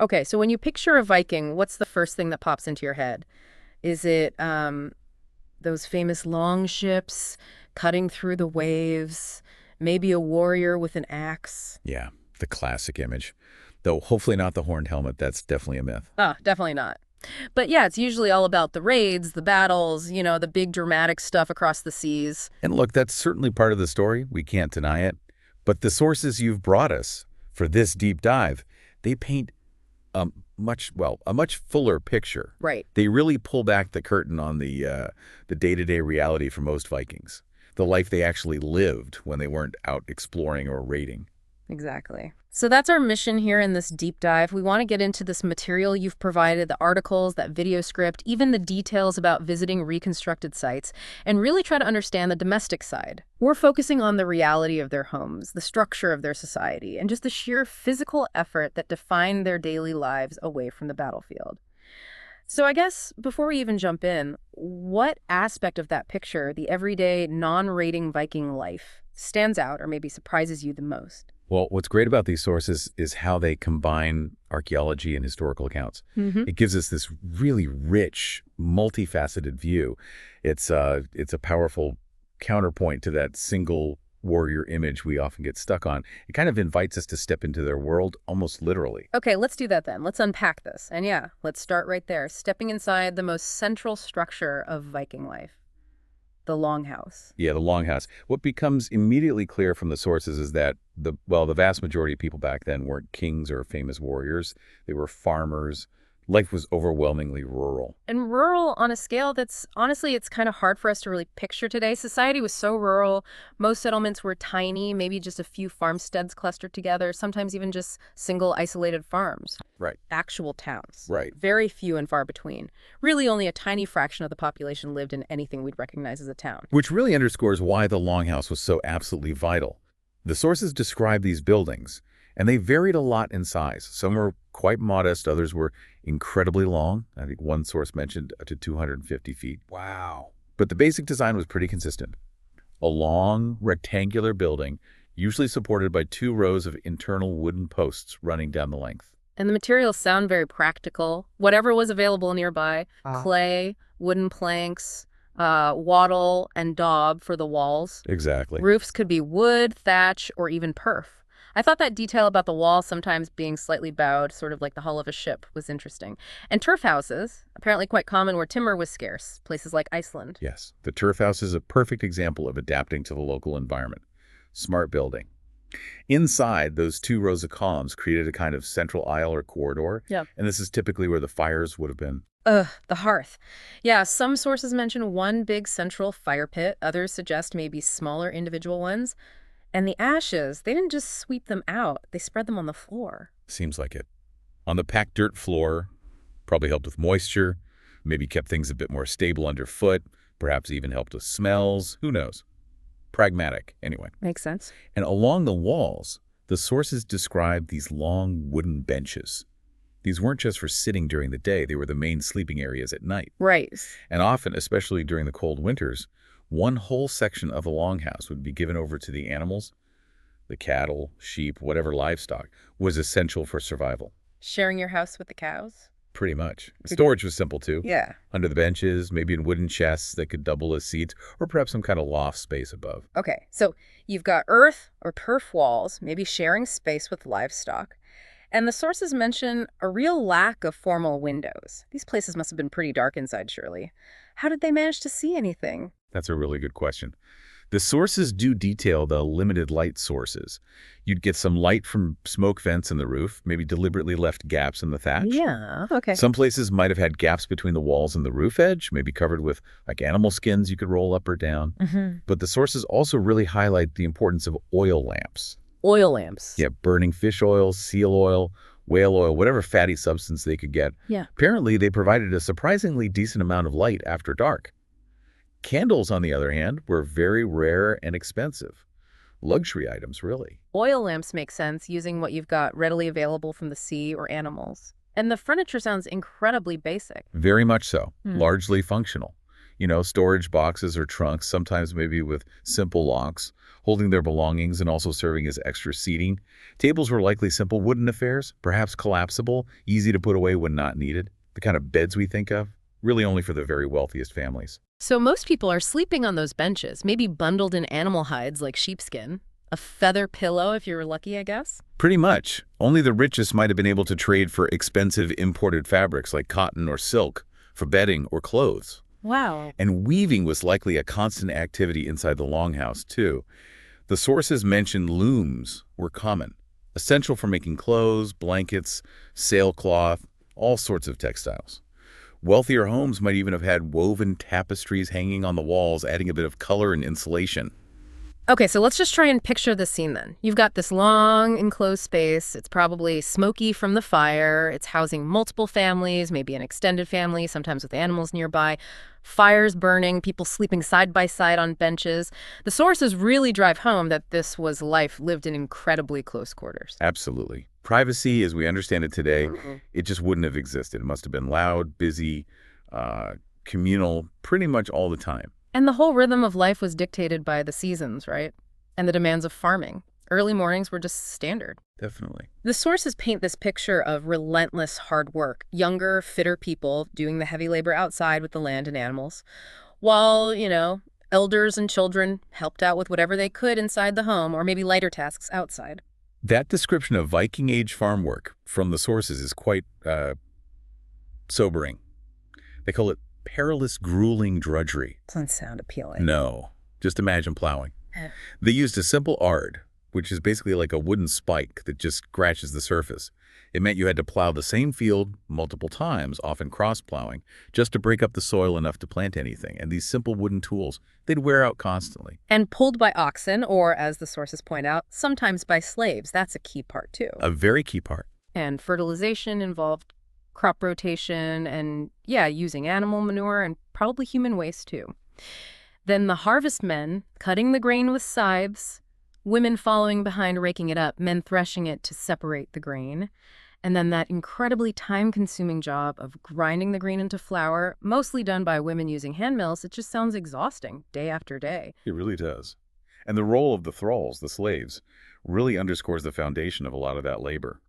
Okay, so when you picture a Viking, what's the first thing that pops into your head? Is it those famous long ships cutting through the waves, maybe a warrior with an axe? Yeah, the classic image. Though hopefully not the horned helmet, that's definitely a myth. Ah, definitely not. But yeah, it's usually all about the raids, the battles, the big dramatic stuff across the seas. And look, that's certainly part of the story. We can't deny it. But the sources you've brought us for this deep dive, they paint a much fuller picture. Right. They really pull back the curtain on the day-to-day reality for most Vikings, the life they actually lived when they weren't out exploring or raiding. Exactly. So that's our mission here in this deep dive. We want to get into this material you've provided, the articles, that video script, even the details about visiting reconstructed sites, and really try to understand the domestic side. We're focusing on the reality of their homes, the structure of their society, and just the sheer physical effort that defined their daily lives away from the battlefield. So I guess before we even jump in, what aspect of that picture, the everyday, non-raiding Viking life, stands out or maybe surprises you the most? Well, what's great about these sources is how they combine archaeology and historical accounts. Hmm. It gives us this really rich, multifaceted view. It's a powerful counterpoint to that single warrior image we often get stuck on. It kind of invites us to step into their world almost literally. Okay, let's do that then. Let's unpack this. And yeah, let's start right there, stepping inside the most central structure of Viking life, the longhouse. Yeah, the longhouse. What becomes immediately clear from the sources is that the vast majority of people back then weren't kings or famous warriors. They were farmers. Life was overwhelmingly rural. And rural on a scale that's honestly, it's kind of hard for us to really picture today. Society was so rural. Most settlements were tiny, maybe just a few farmsteads clustered together, sometimes even just single isolated farms. Right, Actual towns. right. Very few and far between. Really, only a tiny fraction of the population lived in anything we'd recognize as a town. Which really underscores why the longhouse was so absolutely vital. The sources describe these buildings, and they varied a lot in size. Some were quite modest, others were incredibly long. I think one source mentioned up to 250 feet. Wow. But the basic design was pretty consistent. A long, rectangular building, usually supported by two rows of internal wooden posts running down the length. And the materials sound very practical. Whatever was available nearby, clay, wooden planks, wattle, and daub for the walls. Exactly. Roofs could be wood, thatch, or even perf. I thought that detail about the wall sometimes being slightly bowed, sort of like the hull of a ship, was interesting. And turf houses, apparently quite common where timber was scarce, places like Iceland. Yes, the turf house is a perfect example of adapting to the local environment. Smart building. Inside, those two rows of columns created a kind of central aisle or corridor, Yeah. and this is typically where the fires would have been. Ugh, the hearth. Yeah, some sources mention one big central fire pit, others suggest maybe smaller individual ones. And the ashes, they didn't just sweep them out, they spread them on the floor. Seems like it. On the packed dirt floor, probably helped with moisture, maybe kept things a bit more stable underfoot, perhaps even helped with smells, who knows. Pragmatic, anyway. Makes sense. And along the walls, the sources describe these long wooden benches. These weren't just for sitting during the day, they were the main sleeping areas at night. Right. And often, especially during the cold winters, one whole section of the longhouse would be given over to the animals. The cattle, sheep, whatever livestock was essential for survival. Sharing your house with the cows? Pretty much. Storage was simple too. Yeah. Under the benches, maybe in wooden chests that could double as seats, or perhaps some kind of loft space above. Okay, so you've got earth or turf walls, maybe sharing space with livestock. And the sources mention a real lack of formal windows. These places must have been pretty dark inside, surely. How did they manage to see anything? That's a really good question. The sources do detail the limited light sources. You'd get some light from smoke vents in the roof, maybe deliberately left gaps in the thatch. Yeah, okay. Some places might have had gaps between the walls and the roof edge, maybe covered with like animal skins you could roll up or down. But the sources also really highlight the importance of oil lamps. Oil lamps. Yeah, burning fish oil, seal oil, whale oil, whatever fatty substance they could get. Yeah. Apparently, they provided a surprisingly decent amount of light after dark. Candles, on the other hand, were very rare and expensive. Luxury items, really. Oil lamps make sense using what you've got readily available from the sea or animals. And the furniture sounds incredibly basic. Very much so, largely functional. Storage boxes or trunks, sometimes maybe with simple locks, holding their belongings and also serving as extra seating. Tables were likely simple wooden affairs, perhaps collapsible, easy to put away when not needed. The kind of beds we think of, really only for the very wealthiest families. So most people are sleeping on those benches, maybe bundled in animal hides like sheepskin. A feather pillow if you were lucky, I guess. Pretty much. Only the richest might have been able to trade for expensive imported fabrics like cotton or silk for bedding or clothes. Wow. And weaving was likely a constant activity inside the longhouse, too. The sources mention looms were common, essential for making clothes, blankets, sailcloth, all sorts of textiles. Wealthier homes might even have had woven tapestries hanging on the walls, adding a bit of color and insulation. Okay, so let's just try and picture the scene then. You've got this long, enclosed space. It's probably smoky from the fire. It's housing multiple families, maybe an extended family, sometimes with animals nearby. Fires burning, people sleeping side by side on benches. The sources really drive home that this was life lived in incredibly close quarters. Absolutely. Privacy, as we understand it today, it just wouldn't have existed. It must have been loud, busy, communal, pretty much all the time. And the whole rhythm of life was dictated by the seasons, right? And the demands of farming. Early mornings were just standard. Definitely. The sources paint this picture of relentless hard work, younger, fitter people doing the heavy labor outside with the land and animals, while, elders and children helped out with whatever they could inside the home or maybe lighter tasks outside. That description of Viking Age farm work from the sources is quite sobering. They call it perilous, grueling drudgery. Doesn't sound appealing. No, just imagine plowing. They used a simple ard, which is basically like a wooden spike that just scratches the surface. It meant you had to plow the same field multiple times, often cross-plowing, just to break up the soil enough to plant anything. And these simple wooden tools, they'd wear out constantly. And pulled by oxen, or as the sources point out, sometimes by slaves. That's a key part, too. A very key part. And fertilization involved crop rotation and, using animal manure and probably human waste, too. Then the harvest men cutting the grain with scythes, women following behind raking it up, men threshing it to separate the grain. And then that incredibly time-consuming job of grinding the grain into flour, mostly done by women using hand mills. It just sounds exhausting day after day. It really does. And the role of the thralls, the slaves, really underscores the foundation of a lot of that labor.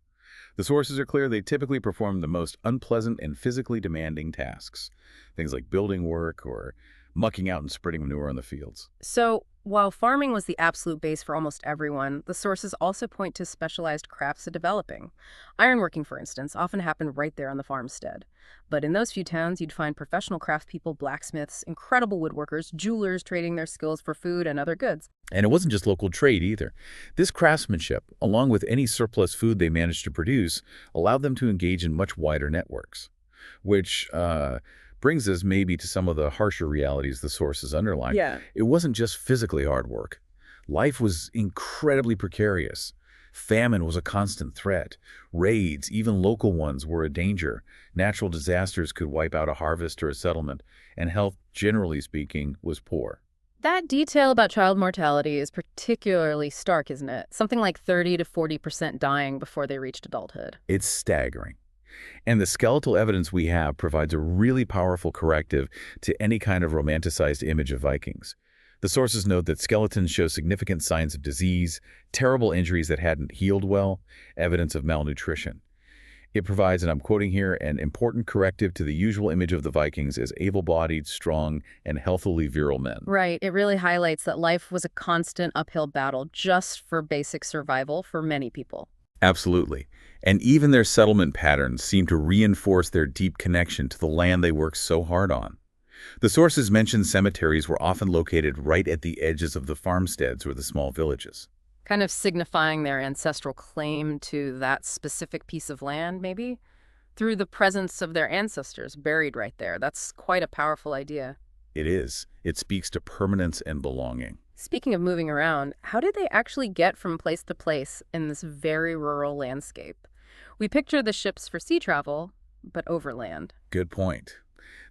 The sources are clear. They typically perform the most unpleasant and physically demanding tasks, things like building work or mucking out and spreading manure on the fields. So while farming was the absolute base for almost everyone, the sources also point to specialized crafts developing. Ironworking, for instance, often happened right there on the farmstead. But in those few towns, you'd find professional craftspeople, blacksmiths, incredible woodworkers, jewelers trading their skills for food and other goods. And it wasn't just local trade either. This craftsmanship, along with any surplus food they managed to produce, allowed them to engage in much wider networks, which brings us maybe to some of the harsher realities the sources underline. Yeah. It wasn't just physically hard work. Life was incredibly precarious. Famine was a constant threat. Raids, even local ones, were a danger. Natural disasters could wipe out a harvest or a settlement, and health, generally speaking, was poor. That detail about child mortality is particularly stark, isn't it? Something like 30 to 40% dying before they reached adulthood. It's staggering. And the skeletal evidence we have provides a really powerful corrective to any kind of romanticized image of Vikings. The sources note that skeletons show significant signs of disease, terrible injuries that hadn't healed well, evidence of malnutrition. It provides, and I'm quoting here, an important corrective to the usual image of the Vikings as able-bodied, strong, and healthily virile men. Right. It really highlights that life was a constant uphill battle just for basic survival for many people. Absolutely. And even their settlement patterns seem to reinforce their deep connection to the land they worked so hard on. The sources mention cemeteries were often located right at the edges of the farmsteads or the small villages. Kind of signifying their ancestral claim to that specific piece of land, maybe? Through the presence of their ancestors buried right there. That's quite a powerful idea. It is. It speaks to permanence and belonging. Speaking of moving around, how did they actually get from place to place in this very rural landscape? We picture the ships for sea travel, but overland. Good point.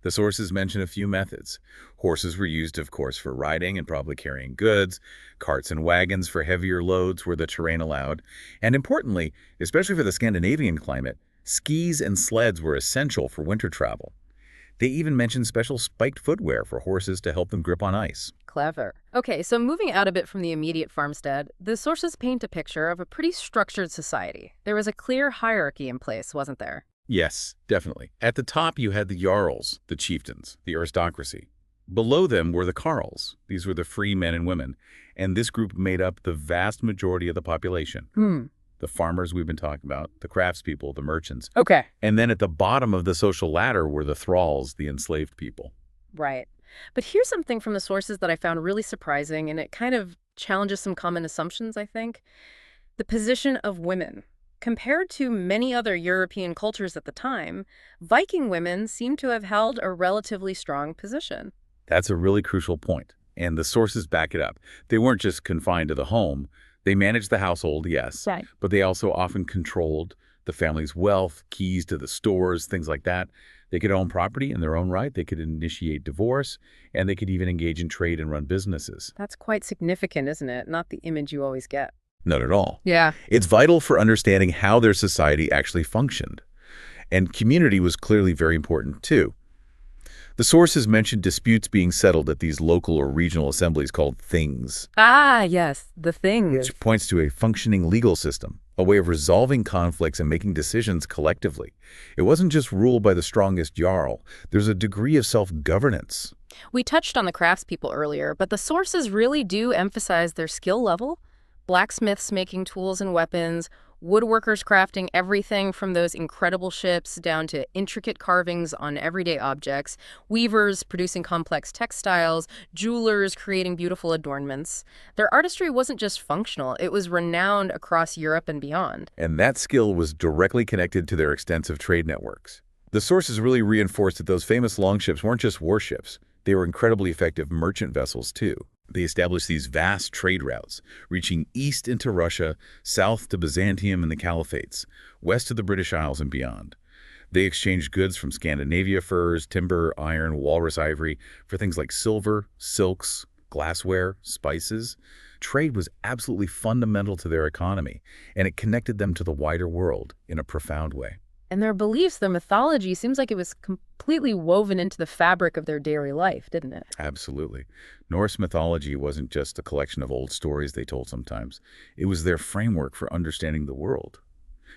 The sources mention a few methods. Horses were used, of course, for riding and probably carrying goods. Carts and wagons for heavier loads where the terrain allowed. And importantly, especially for the Scandinavian climate, skis and sleds were essential for winter travel. They even mention special spiked footwear for horses to help them grip on ice. Clever. Okay, so moving out a bit from the immediate farmstead, the sources paint a picture of a pretty structured society. There was a clear hierarchy in place, wasn't there? Yes, definitely. At the top, you had the jarls, the chieftains, the aristocracy. Below them were the carls. These were the free men and women. And this group made up the vast majority of the population. The farmers we've been talking about, the craftspeople, the merchants. Okay. And then at the bottom of the social ladder were the thralls, the enslaved people. Right. But here's something from the sources that I found really surprising, and it kind of challenges some common assumptions, I think. The position of women. Compared to many other European cultures at the time, Viking women seem to have held a relatively strong position. That's a really crucial point, and the sources back it up. They weren't just confined to the home. They managed the household, yes, Right. but they also often controlled the family's wealth, keys to the stores, things like that. They could own property in their own right. They could initiate divorce, and they could even engage in trade and run businesses. That's quite significant, isn't it? Not the image you always get. Not at all. Yeah. It's vital for understanding how their society actually functioned. And community was clearly very important, too. The sources mentioned disputes being settled at these local or regional assemblies called things, Ah, yes, the thing. which points to a functioning legal system, a way of resolving conflicts and making decisions collectively. It wasn't just ruled by the strongest jarl. There's a degree of self-governance. We touched on the craftspeople earlier, but the sources really do emphasize their skill level. Blacksmiths making tools and weapons, woodworkers crafting everything from those incredible ships down to intricate carvings on everyday objects, weavers producing complex textiles, jewelers creating beautiful adornments. Their artistry wasn't just functional, it was renowned across Europe and beyond. And that skill was directly connected to their extensive trade networks. The sources really reinforced that those famous longships weren't just warships. They were incredibly effective merchant vessels, too. They established these vast trade routes, reaching east into Russia, south to Byzantium and the Caliphates, west to the British Isles and beyond. They exchanged goods from Scandinavia furs, timber, iron, walrus ivory for things like silver, silks, glassware, spices. Trade was absolutely fundamental to their economy, and it connected them to the wider world in a profound way. And their beliefs, their mythology, seems like it was completely woven into the fabric of their daily life, didn't it? Absolutely. Norse mythology wasn't just a collection of old stories they told sometimes. It was their framework for understanding the world.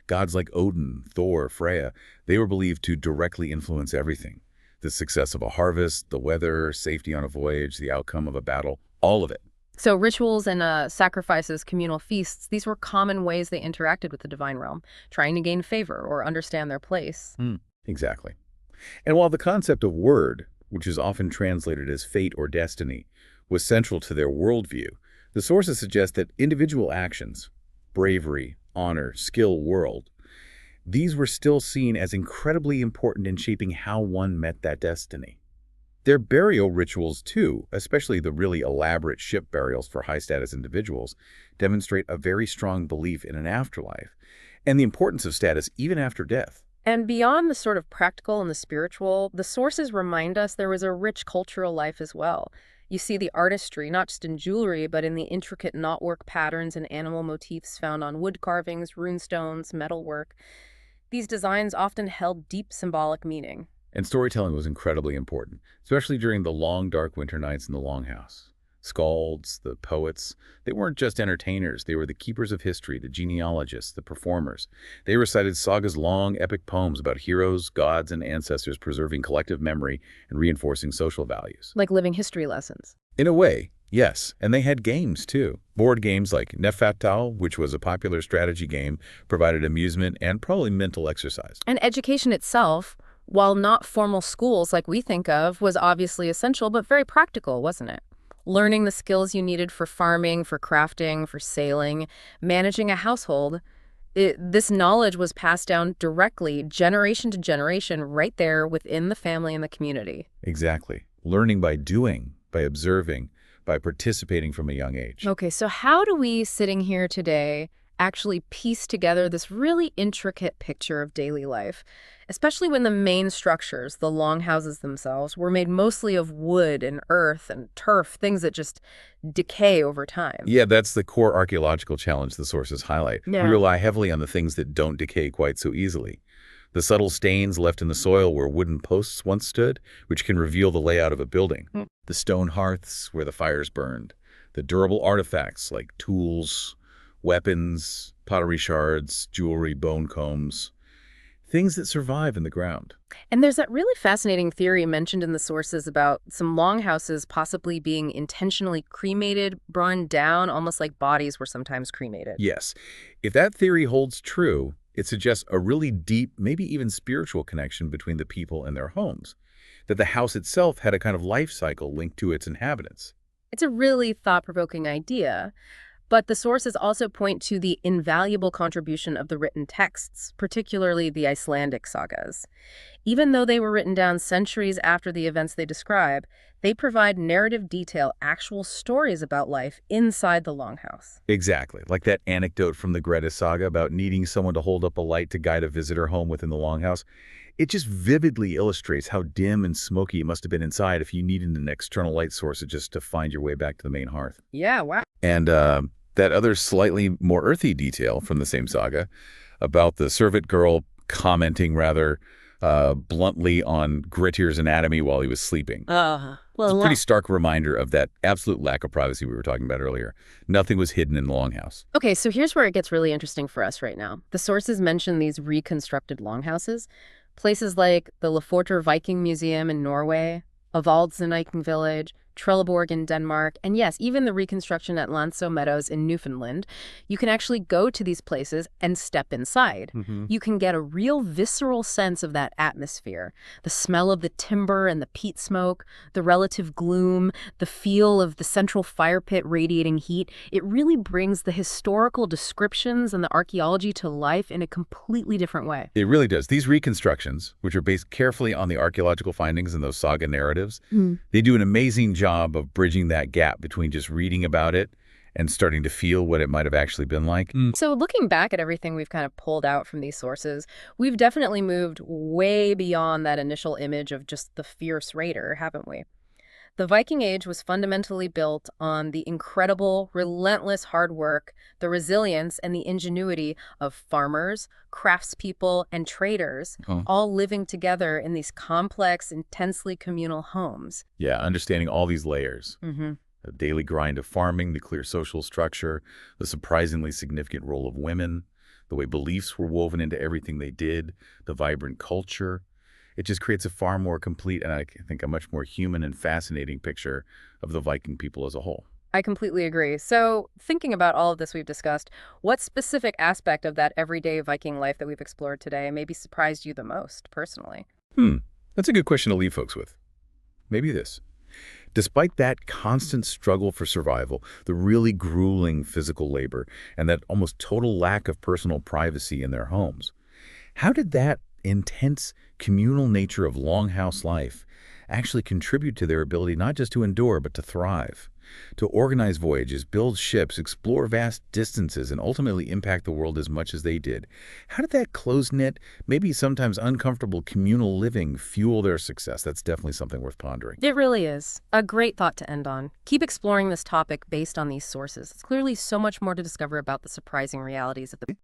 Gods like Odin, Thor, Freya, they were believed to directly influence everything. The success of a harvest, the weather, safety on a voyage, the outcome of a battle, all of it. So rituals and sacrifices, communal feasts, these were common ways they interacted with the divine realm, trying to gain favor or understand their place. Exactly. And while the concept of word, which is often translated as fate or destiny, was central to their worldview, the sources suggest that individual actions, bravery, honor, skill, world, these were still seen as incredibly important in shaping how one met that destiny. Their burial rituals, too, especially the really elaborate ship burials for high-status individuals, demonstrate a very strong belief in an afterlife and the importance of status even after death. And beyond the sort of practical and the spiritual, the sources remind us there was a rich cultural life as well. You see the artistry, not just in jewelry, but in the intricate knotwork patterns and animal motifs found on wood carvings, runestones, metalwork. These designs often held deep symbolic meaning. And storytelling was incredibly important, especially during the long, dark winter nights in the Longhouse. Skalds, the poets, they weren't just entertainers. They were the keepers of history, the genealogists, the performers. They recited Saga's long, epic poems about heroes, gods, and ancestors preserving collective memory and reinforcing social values. Like living history lessons. In a way, yes. And they had games, too. Board games like Nefatau, which was a popular strategy game, provided amusement and probably mental exercise. And education itself, while not formal schools like we think of, was obviously essential, but very practical, wasn't it? Learning the skills you needed for farming, for crafting, for sailing, managing a household, this knowledge was passed down directly, generation to generation, right there within the family and the community. Exactly. Learning by doing, by observing, by participating from a young age. Okay, so how do we, sitting here today, actually piece together this really intricate picture of daily life, especially when the main structures, the longhouses themselves, were made mostly of wood and earth and turf, things that just decay over time? Yeah, that's the core archaeological challenge the sources highlight. Yeah. We rely heavily on the things that don't decay quite so easily. The subtle stains left in the soil where wooden posts once stood, which can reveal the layout of a building. The stone hearths where the fires burned. The durable artifacts like tools, weapons, pottery shards, jewelry, bone combs. Things that survive in the ground. And there's that really fascinating theory mentioned in the sources about some longhouses possibly being intentionally cremated, burned down, almost like bodies were sometimes cremated. Yes, if that theory holds true, it suggests a really deep, maybe even spiritual connection between the people and their homes, that the house itself had a kind of life cycle linked to its inhabitants. It's a really thought-provoking idea. But the sources also point to the invaluable contribution of the written texts, particularly the Icelandic sagas. Even though they were written down centuries after the events they describe, they provide narrative detail, actual stories about life inside the longhouse. Exactly, like that anecdote from the Greta saga about needing someone to hold up a light to guide a visitor home within the longhouse. It just vividly illustrates how dim and smoky it must have been inside if you needed an external light source just to find your way back to the main hearth. Yeah, wow. And that other slightly more earthy detail from the same saga about the servant girl commenting rather bluntly on Grettir's anatomy while he was sleeping. It's a pretty stark reminder of that absolute lack of privacy we were talking about earlier. Nothing was hidden in the longhouse. Okay, so here's where it gets really interesting for us right now. The sources mention these reconstructed longhouses. Places like the Leforter Viking Museum in Norway, Avaldsen Village, Trelleborg in Denmark, and yes, even the reconstruction at Lanso Meadows in Newfoundland. You can actually go to these places and step inside. You can get a real visceral sense of that atmosphere. The smell of the timber and the peat smoke, the relative gloom, the feel of the central fire pit radiating heat. It really brings the historical descriptions and the archaeology to life in a completely different way. It really does. These reconstructions, which are based carefully on the archaeological findings and those saga narratives, they do an amazing job of bridging that gap between just reading about it and starting to feel what it might have actually been like. So looking back at everything we've kind of pulled out from these sources, we've definitely moved way beyond that initial image of just the fierce raider, haven't we? The Viking Age was fundamentally built on the incredible, relentless hard work, the resilience, and the ingenuity of farmers, craftspeople, and traders, all living together in these complex, intensely communal homes. Yeah, understanding all these layers. The daily grind of farming, the clear social structure, the surprisingly significant role of women, the way beliefs were woven into everything they did, the vibrant culture. It just creates a far more complete and I think a much more human and fascinating picture of the Viking people as a whole. I completely agree. So thinking about all of this we've discussed, what specific aspect of that everyday Viking life that we've explored today maybe surprised you the most, personally? That's a good question to leave folks with. Maybe this. Despite that constant struggle for survival, the really grueling physical labor, and that almost total lack of personal privacy in their homes, how did that intense communal nature of longhouse life actually contribute to their ability not just to endure, but to thrive, to organize voyages, build ships, explore vast distances, and ultimately impact the world as much as they did? How did that close-knit, maybe sometimes uncomfortable communal living fuel their success? That's definitely something worth pondering. It really is. A great thought to end on. Keep exploring this topic based on these sources. It's clearly so much more to discover about the surprising realities of the